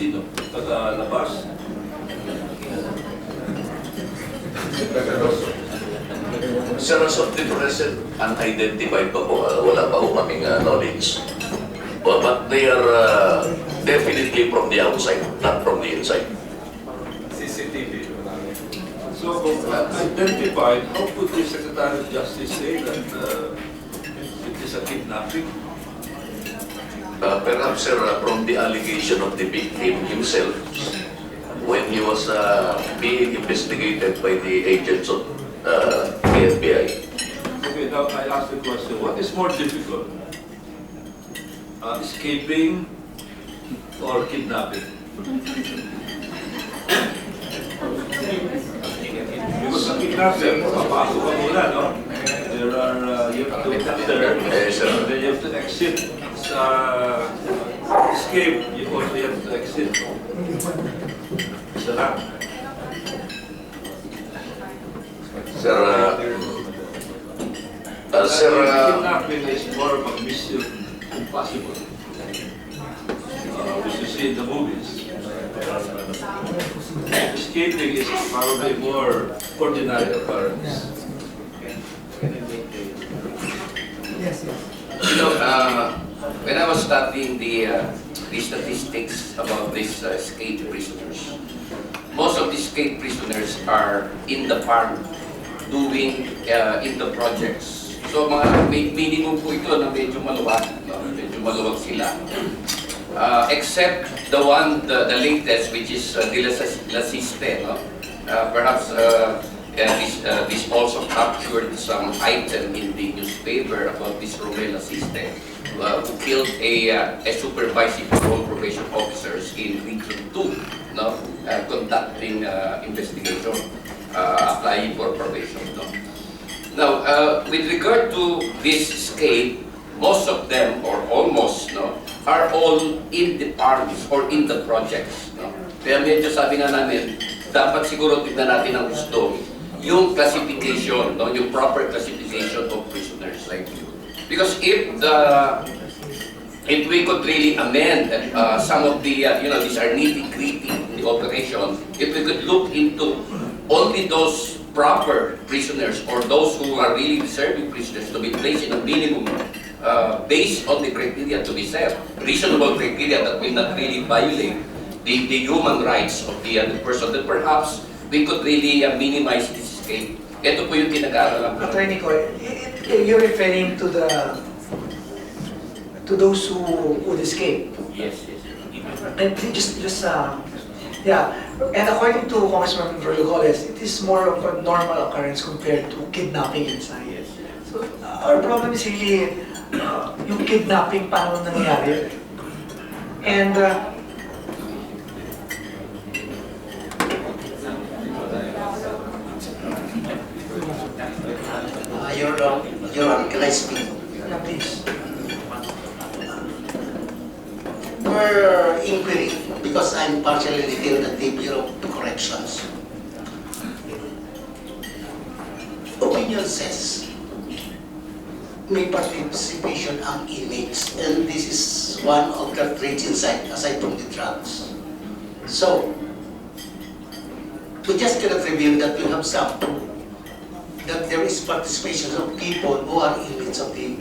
sino? Taga-labas? Sir, as of the present, unidentified pa po. Wala pa po kaming knowledge. But they are definitely from the outside, not from the inside. CCTV. So, identified, how could the Secretary of Justice say that it is a kidnapping? Perhaps, sir, from the allegation of the victim himself, when he was being investigated by the agents of the FBI. Okay, now I ask the question, what is more difficult? Escaping or kidnapping? Because sa kidnapping, papasok ka muna, no? There are, you have to enter, and then you have to exit. Sa escape, you also have to exit. Isa lang. Sir, Kidnapping is more of a mission impossible. Which you see in the movies. Escaping is probably more ordinary occurrence. Yes, yes. You know, when I was studying the statistics about these escaped prisoners, most of the escaped prisoners are in the farm doing in the projects. So mga minimum po ito na medyo maluwag, no? Medyo maluwag sila. Except the one, the latest, which is La Siste, no? Perhaps this also captured some item in the newspaper about this Romel La Siste, who killed a supervising parole probation officers in Region 2, no? Conducting investigation, applying for probation. No? Now, with regard to this escape, most of them, or almost, no, are all in the farms or in the projects. No? Kaya medyo sabi nga namin, dapat siguro tignan natin ang gusto, yung classification, no, yung proper classification of prisoners like you. Because if we could really amend some of the, these are nitty-gritty in the operation, if we could look into only those proper prisoners or those who are really deserving prisoners to be placed in a minimum based on the criteria to be set, reasonable criteria that will not really violate the human rights of the other person, then perhaps we could really minimize this escape. Ito po yung kinag-aaralan ko. Attorney Coy, you're referring to those who would escape. Yes, yes. And yeah. And according to Congressman Roycoles, it is more of a normal occurrence compared to kidnapping inside. Yes. So our problem is really yung kidnapping paano nangyayari. And Your Honor, can I speak? yeah, please. For inquiry, because I'm partially detailed at the Bureau of Corrections. Opinion says may participation ang inmates, and this is one of the traits inside, aside from the drugs. So, we just cannot reveal that we have some, that there is participation of people who are inmates of the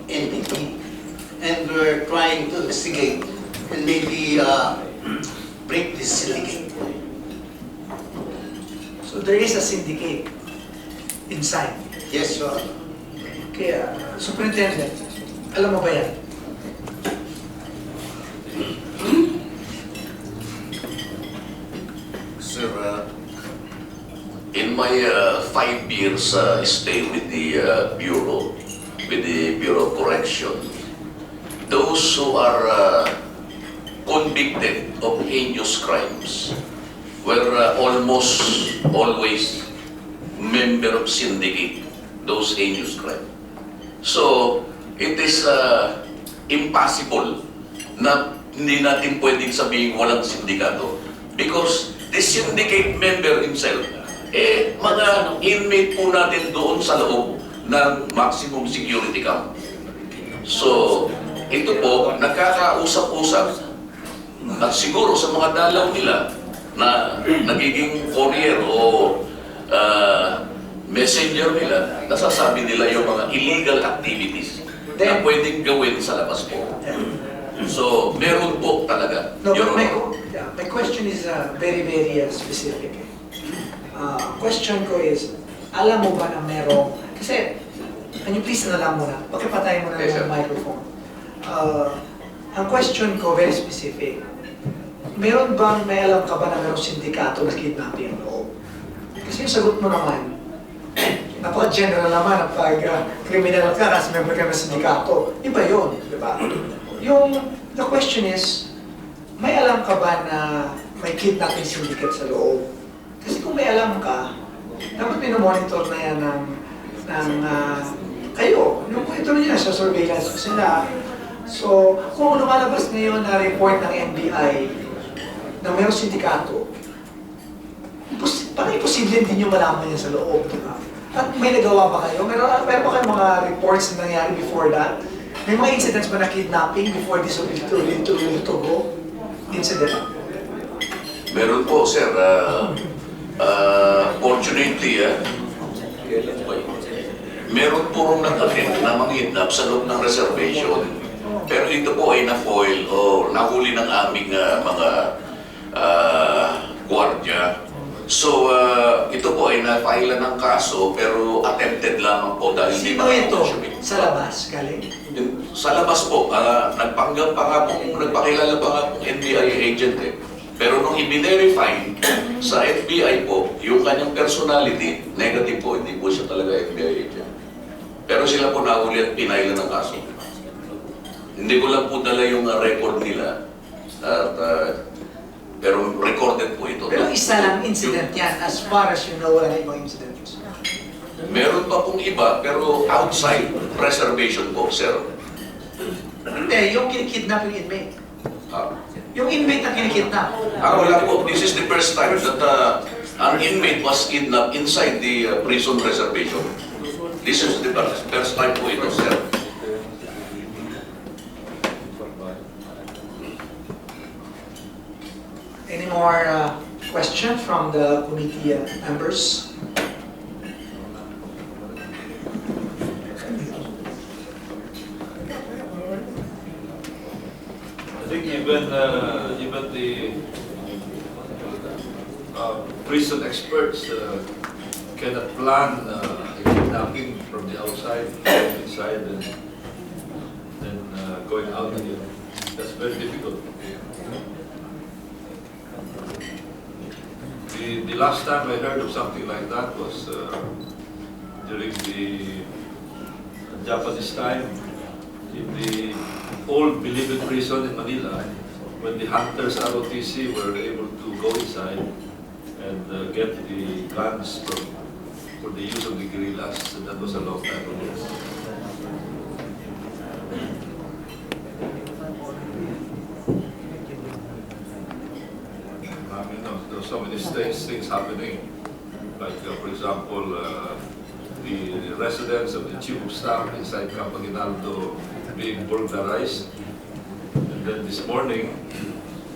NPP, and we're trying to investigate and maybe break this syndicate. So there is a syndicate inside. Yes, Your Honor. Kaya, Superintendent, alam mo ba yan? Sir, in my 5 years stay with the Bureau of Correction, those who are convicted of heinous crimes were almost always member of syndicate, those heinous crimes. So, it is impossible na hindi natin pwedeng sabihin walang sindikato because the syndicate member himself, mga inmate po natin doon sa loob ng maximum security camp. So, ito po, nagkakausap-usap At siguro sa mga dalaw nila na nagiging courier o messenger nila, nasasabi nila yung mga illegal activities na pwedeng gawin sa labas po. So, meron po talaga. No, Your but Honor. my question is very, very specific. Question ko is, alam mo ba na merong, kasi, can you please na lang muna, pakipatay mo na Yes, sir. yung microphone. Ang question ko, very specific. Meron bang, may alam ka ba na merong sindikato na kidnapping loob? Kasi yung sagot mo naman, napaka-general naman pag criminal ka, kasi member ka ng sindikato. Iba yun, di ba? The question is, may alam ka ba na may kidnapping syndicate sa loob? Kasi kung may alam ka, dapat minomonitor na yan ng kayo. Yung ito niya sa surveillance sila. So, kung lumalabas ngayon na report ng NBI na mayroong sindikato, parang imposible din nyo malaman yan sa loob, di ba? At may nagawa ba kayo? Meron ba kayong mga reports na nangyari before that? May mga incidents ba na kidnapping before this Togo incident? Meron po, sir. Fortunately, meron po rin nag-attempt na manghidnap sa loob ng reservation. Pero ito po ay na-foil o nahuli ng aming mga gwardiya. So, ito po ay na-file ng kaso pero attempted lamang po dahil di Sino ba ito? consuming. Sa labas, galing? Sa labas po, nagpanggap pa nga pong, nagpakilala pa nga pong NBI agent eh. Pero nung i-verify sa FBI po, yung kanyang personality, negative po, hindi po siya talaga FBI agent. Pero sila po nahuli at pinailan ng kaso. Hindi ko lang po dala yung record nila. At, pero recorded po ito. Pero isa lang incident yan, as far as you know, wala na ibang incidents. Meron pa pong iba, pero outside reservation po, sir. Hindi, yung kinikidnap yung inmate. Ah, Yung inmate na kinikidnap. wala po. This is the first time that an inmate was kidnapped inside the prison reservation. This is the first time po ito, sir. Any more question from the committee members? I think even the prison experts cannot plan kidnapping from the outside, inside, and then going out again. That's very difficult. The last time I heard of something like that was during the Japanese time in the old Bilibid prison in Manila, when the hunters ROTC were able to go inside and get the guns for the use of the guerrillas. So that was a long time ago. There are so many strange things happening. Like, for example, the residence of the chief of staff inside Camp Aguinaldo being burglarized. And then this morning,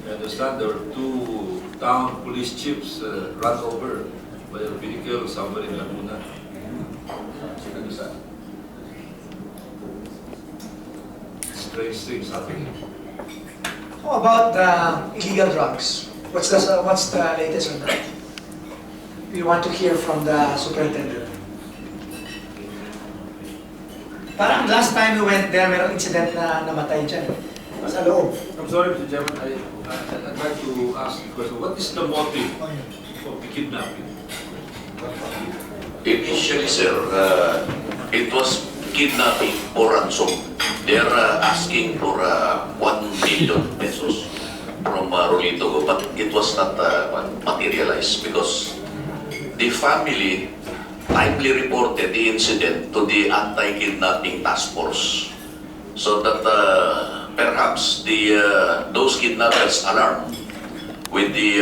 I understand there were 2 town police chiefs run over by a vehicle somewhere in Laguna. Strange things happening. How about illegal drugs? What's the latest on that? We want to hear from the superintendent. Parang last time we went there, merong incident na namatay dyan. Sa loob. I'm sorry, Mr. Chairman, I'd like to ask the question, what is the motive of the kidnapping? Initially, sir, it was kidnapping or ransom. They're asking for 1 million pesos from Rolito, but it was not materialized because the family timely reported the incident to the anti-kidnapping task force, so that perhaps those kidnappers alarmed with the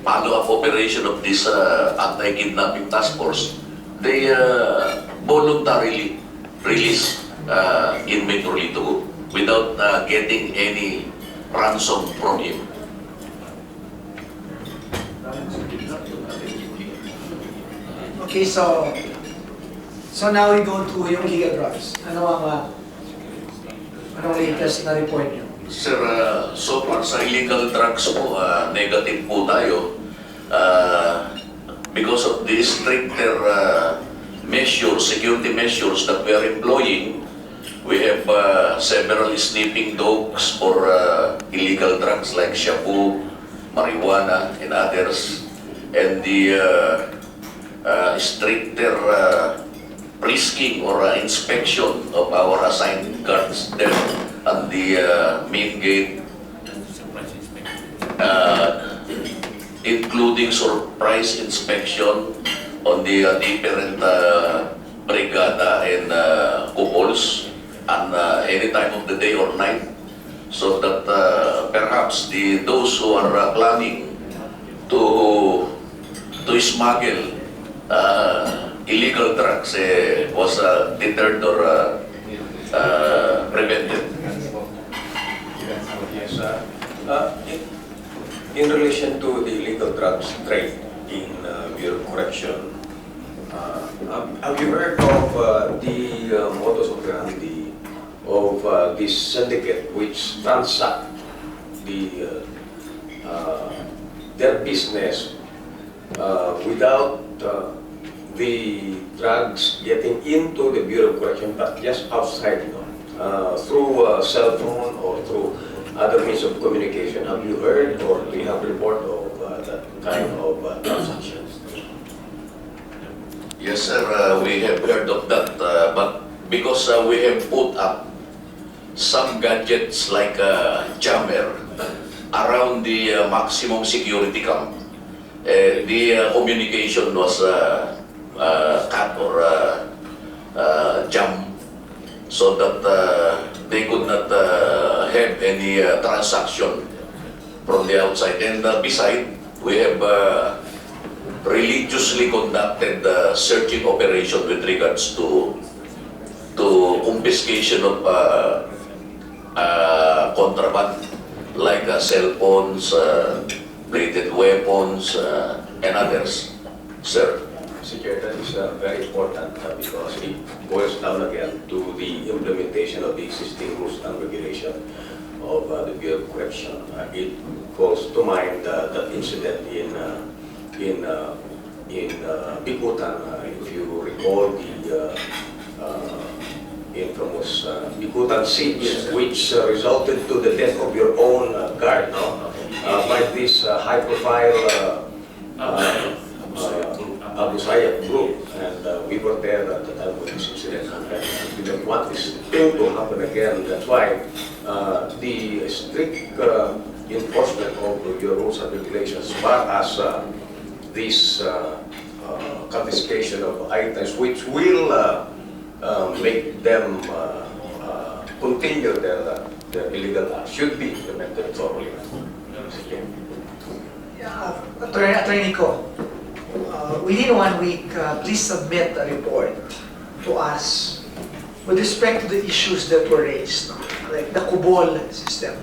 follow-up operation of this anti-kidnapping task force, they voluntarily released inmate Rolito without getting any ransom from him. Okay, so now we go to yung illegal drugs. Anong latest na report niyo? Sir, so far sa illegal drugs po, negative po tayo. Because of the stricter measures, security measures that we are employing, we have several sniffing dogs for illegal drugs like shabu, marijuana, and others. And the stricter risking or inspection of our assigned guards there at the main gate, including surprise inspection on the different brigada and kupols and any time of the day or night, so that perhaps those who are planning to smuggle illegal drugs was deterred or prevented. Yes, in relation to the illegal drugs trade in Bureau of Correction, have you heard of the modus operandi of this syndicate which transact their business without the drugs getting into the Bureau of Correction, but just outside, through cell phone or through other means of communication? Have you heard or do you have report of that kind of transactions? Yes, sir, we have heard of that, but because we have put up some gadgets like a jammer around the maximum security camp, the communication was cut or jammed so that they could not have any transaction from the outside. And besides, we have religiously conducted searching operation with regards to confiscation of contraband like cell phones, bladed weapons, and others, sir. Security is very important because it boils down again to the implementation of the existing rules and regulation of the Bureau of Correction. It calls to mind that incident in Bikutan. If you recall the infamous Bikutan siege, which resulted to the death of your own guard, by this high-profile Abu Sayyaf group, and we were there at the time of this incident, and we don't want this thing to happen again. That's why the strict enforcement of your rules and regulations, as far as this confiscation of items, which will make them continue their illegal acts, should be implemented thoroughly. Attorney Ko, within 1 week, please submit a report to us with respect to the issues that were raised, like the COBOL system.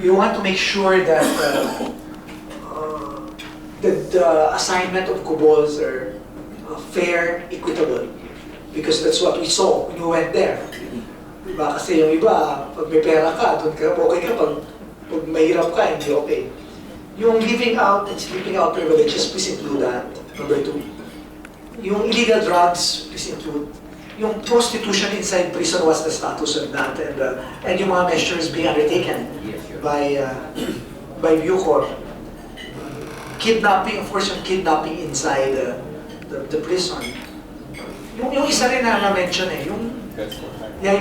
You want to make sure that the assignment of COBOLs are fair, equitable, because that's what we saw when we went there. Diba? Kasi yung iba, pag may pera ka, doon ka, okay ka, pag mahirap ka, hindi okay. Yung giving out and sleeping out privileges, please include that. Number 2. Yung illegal drugs, please include. Yung prostitution inside prison, what's the status of that? And yung mga measures being undertaken by Bucor. Kidnapping, of course, yung kidnapping inside the prison. Yung isa rin na na-mention yung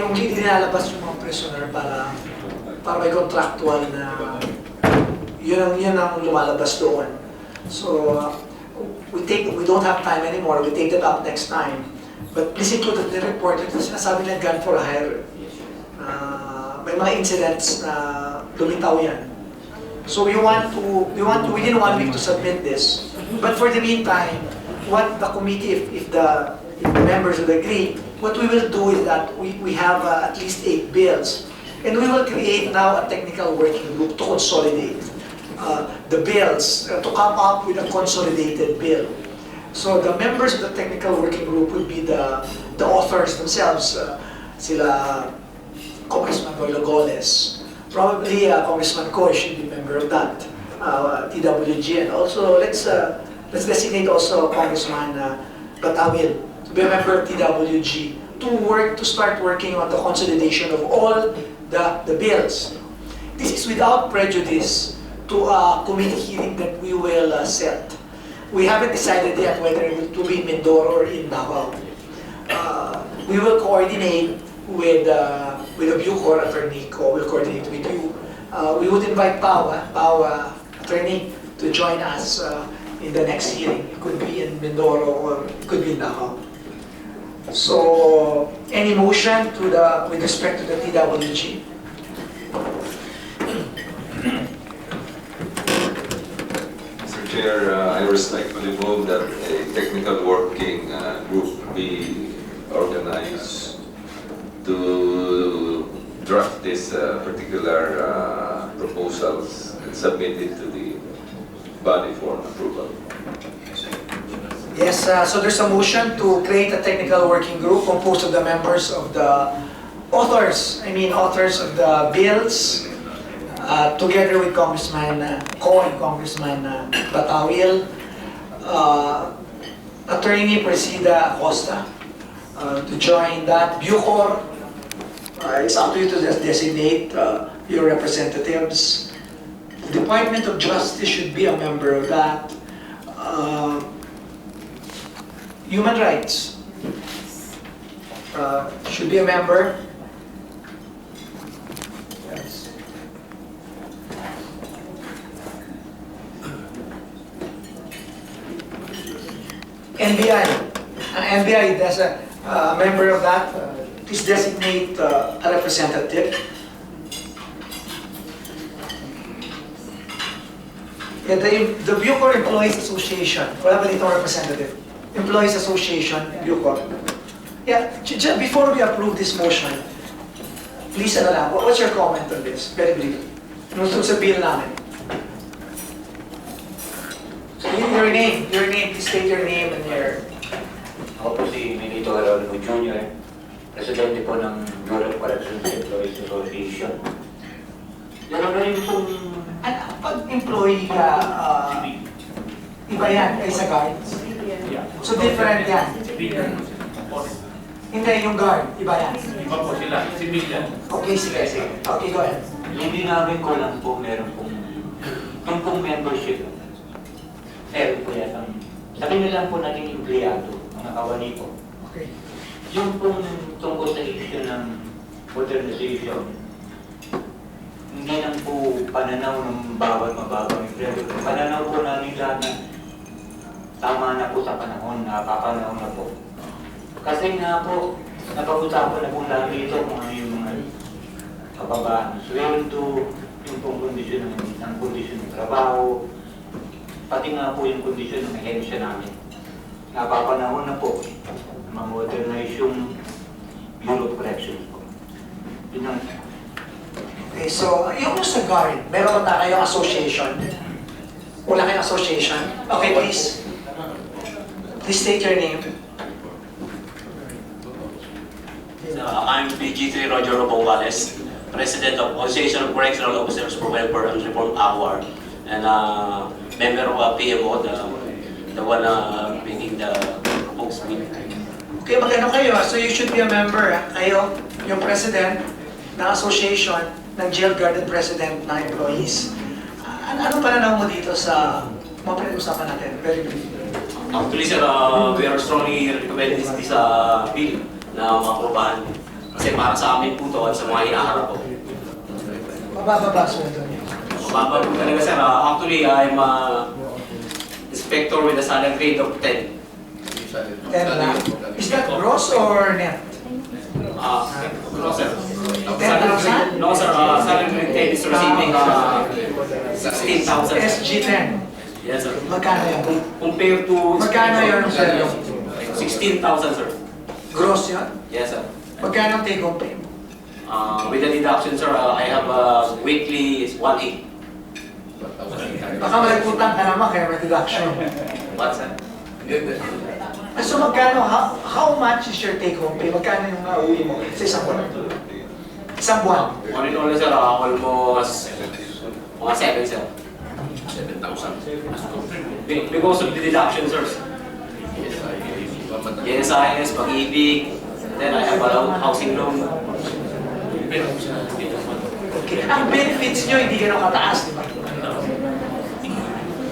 nilalabas yung mga prisoner para may contractual na yun ang lumalabas doon. So, we don't have time anymore. We take that up next time. But please include in the report ito sinasabi ng gun for hire. May mga incidents na lumitaw yan. So we within 1 week to submit this. But for the meantime, what the committee, if the members would agree, what we will do is that we have at least 8 bills. And we will create now a technical working group to consolidate the bills, to come up with a consolidated bill. So the members of the technical working group would be the authors themselves, sila Congressman Roylo Goles. Probably Congressman Coy should be a member of that, TWG. And also, let's designate also Congressman Batawil to be a member of TWG to start working on the consolidation of all the bills. This is without prejudice to a committee hearing that we will set. We haven't decided yet whether it will be in Mindoro or in Davao. We will coordinate with the Bucor attorney ko, will coordinate with you. We would invite Pau attorney to join us in the next hearing. It could be in Mindoro or it could be in Davao. So, any motion with respect to the TWG? Mr. Chair, I respectfully move that a technical working group be organized to draft this particular proposals and submit it to the body for approval. Yes, so there's a motion to create a technical working group composed of the members of the authors of the bills, together with Congressman Ko and Congressman Batawil, Attorney Presida Acosta to join that. Bucor, it's up to you to designate your representatives. The Department of Justice should be a member of that. Human Rights should be a member. Yes. NBI. NBI, there's a member of that. Please designate a representative. Yeah, the Bucor Employees Association. Wala ba ditong representative? Employees Association, Bucor. Yeah, before we approve this motion, please, what's your comment on this? Very brief. Nung sa bill namin. So, your name, please state your name and your... Ako po si Benito Geronimo Jr., Presidente po ng Bureau of Corrections Employees Association. Ano rin pong... Pag employee ka, iba yan, ay sa guards. So different yan. Hindi, yung guard, iba yan. Iba po sila, civilian. Okay, sige. Okay, go ahead. Hindi namin ko lang po meron pong yung pong membership. Meron po yan. Sa kanila po naging empleyado, mga kawani po. Okay. Yung pong tungkol sa issue ng modernization, hindi lang po pananaw ng bawat mababang empleyado. Pananaw po namin lahat na tama na po sa panahon, napapanahon na po. Kasi nga po, napag-usapan na po lang dito kung ano yung mga kababaan. Sweldo, yung pong kondisyon ng trabaho, pati nga po yung kondisyon ng ahensya namin. Napapanahon na po, ma-modernize yung Bureau of Corrections po. Yun ang... Okay, so yung sa guard, meron ba kayong association? Wala kayong association? Okay, please. Please state your name. I'm PG3 Roger Robongales, President of Association of Correctional Officers for Welfare and Reform Award, and member of PMO, the one making the proposed bill. Okay, magano kayo? So you should be a member. Kayo, yung president ng association ng jail guard and president na employees. Ano pananaw mo dito sa mga pinag-usapan natin? Very brief. Actually, sir, we are strongly recommend this bill na maaprubahan. Kasi para sa amin po to at sa mga hinaharap po. Mabababa sweldo niyo. Mababa po talaga, sir. Actually, I'm inspector with a salary grade of 10. 10 lang. Is that gross or net? No, sir. 10,000? No, sir. Salary grade 10 is receiving 16,000. SG10. Yes, sir. Magkano yan? Compared to... Magkano yung sweldo? 16,000, sir. Gross yun? Yes, sir. Magkano ang take home pay mo? With the deduction, sir, I have weekly is 1/8. Baka malagputan ka naman kaya may deduction. What's that? So magkano, how much is your take home pay? Magkano yung nauwi mo sa isang buwan? Isang buwan? All in all, sir, almost mga 7, sir. 7,000. Because of the deduction, sir. GSIS, pag-ibig, then I have a housing loan. Okay. Ang benefits nyo hindi gano'ng kataas, di ba?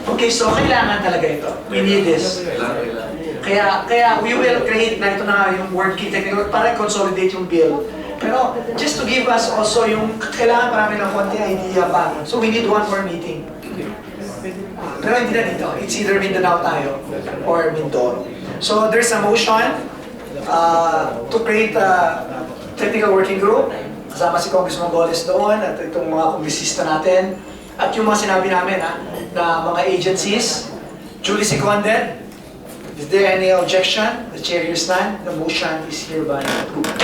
Okay, so kailangan talaga ito. We need this. Kaya we will create na ito na yung word key technical para consolidate yung bill. Pero just to give us also yung kailangan pa namin ng konti idea pa. So we need one more meeting. Pero hindi na dito. It's either Mindanao tayo or Mindoro. So there's a motion to create a technical working group. Kasama si Congressman Goles doon at itong mga kongresista natin. At yung mga sinabi namin na mga agencies, duly seconded. Is there any objection? The chair hears none. The motion is hereby approved.